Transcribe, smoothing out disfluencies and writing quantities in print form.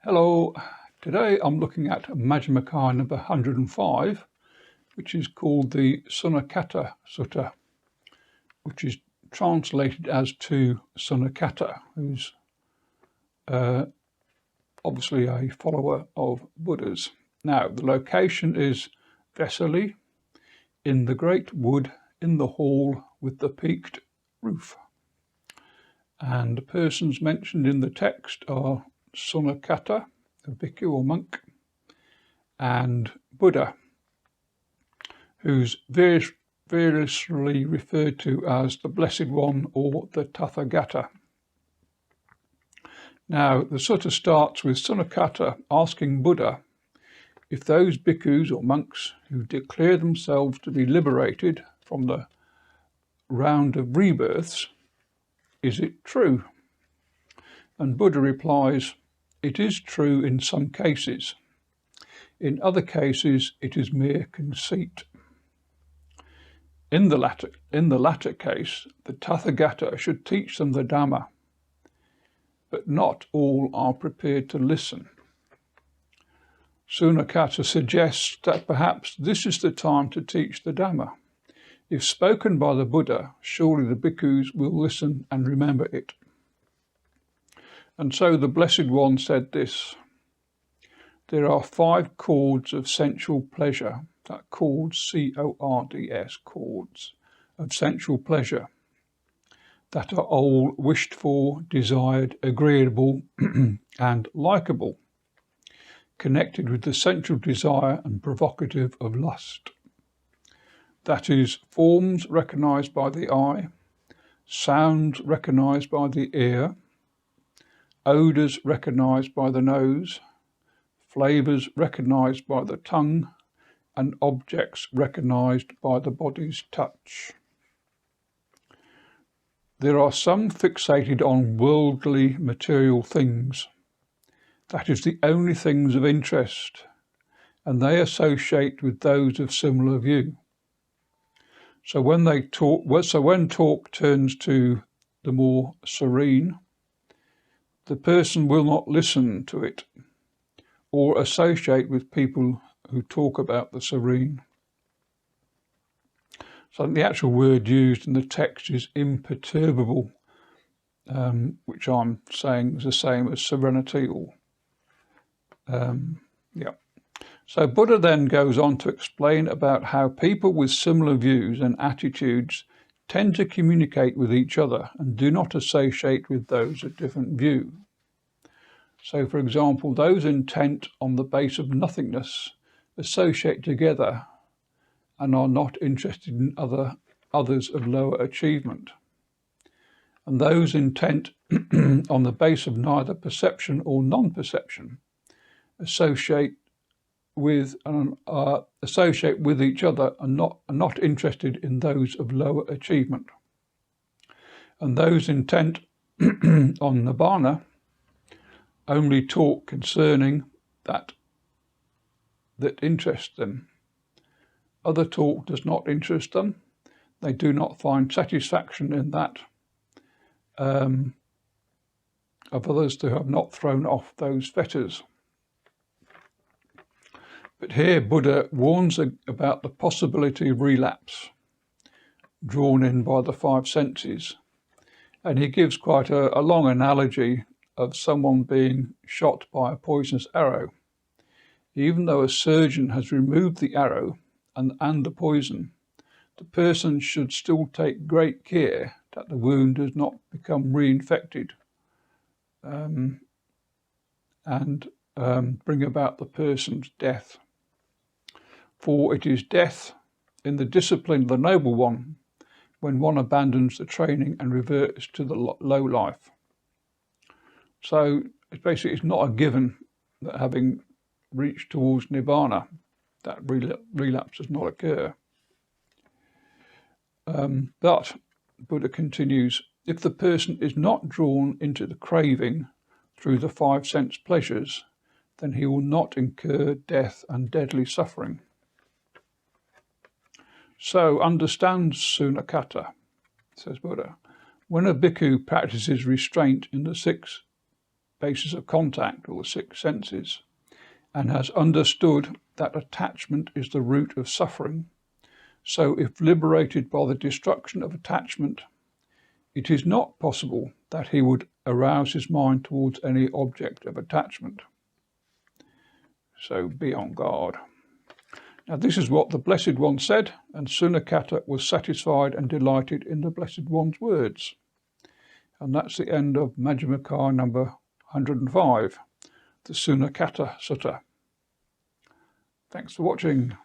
Hello, today I'm looking at Majjhima number 105, which is called the Sunakhatta Sutta, which is translated as to Sunakhatta, who's obviously a follower of Buddha's. Now, the location is Vesali, in the great wood in the hall with the peaked roof. And the persons mentioned in the text are Sunakhatta, a bhikkhu or monk, and Buddha, who's variously referred to as the Blessed One or the Tathagata. Now, the sutta starts with Sunakhatta asking Buddha if those bhikkhus or monks who declare themselves to be liberated from the round of rebirths, is it true? And Buddha replies, it is true in some cases. In other cases, it is mere conceit. In the latter case, the Tathagata should teach them the Dhamma, but not all are prepared to listen. Sunakhatta suggests that perhaps this is the time to teach the Dhamma. If spoken by the Buddha, surely the bhikkhus will listen and remember it. And so the Blessed One said this: there are 5 chords of sensual pleasure, that chords, C-O-R-D-S, chords of sensual pleasure, that are all wished for, desired, agreeable, and likeable, connected with the sensual desire and provocative of lust. That is, forms recognized by the eye, sounds recognized by the ear, odours recognized by the nose, flavours recognized by the tongue, and objects recognized by the body's touch. There are some fixated on worldly material things. That is the only things of interest, and they associate with those of similar view. So when talk turns to the more serene, the person will not listen to it or associate with people who talk about the serene. So the actual word used in the text is imperturbable, which I'm saying is the same as serenity. So Buddha then goes on to explain about how people with similar views and attitudes tend to communicate with each other and do not associate with those of different view. So, for example, those intent on the base of nothingness associate together and are not interested in others of lower achievement. And those intent on the base of neither perception or non-perception associate with each other and are not interested in those of lower achievement. And those intent on nibbana only talk concerning that interests them. Other talk does not interest them. They do not find satisfaction in that of others who have not thrown off those fetters. But here Buddha warns about the possibility of relapse drawn in by the 5 senses. And he gives quite a long analogy of someone being shot by a poisonous arrow. Even though a surgeon has removed the arrow and the poison, the person should still take great care that the wound does not become reinfected and bring about the person's death. For it is death in the discipline of the Noble One when one abandons the training and reverts to the low life. So it's not a given that having reached towards Nibbana, that relapse does not occur. But Buddha continues, if the person is not drawn into the craving through the 5 sense pleasures, then he will not incur death and deadly suffering. So understand, Sunakhatta, says Buddha, when a bhikkhu practices restraint in the 6 basis of contact, or the six senses, and has understood that attachment is the root of suffering. So if liberated by the destruction of attachment, it is not possible that he would arouse his mind towards any object of attachment. So be on guard. Now this is what the Blessed One said, and Sunakhatta was satisfied and delighted in the Blessed One's words. And that's the end of Majjhima number 105, the Sunakhatta Sutta. Thanks for watching.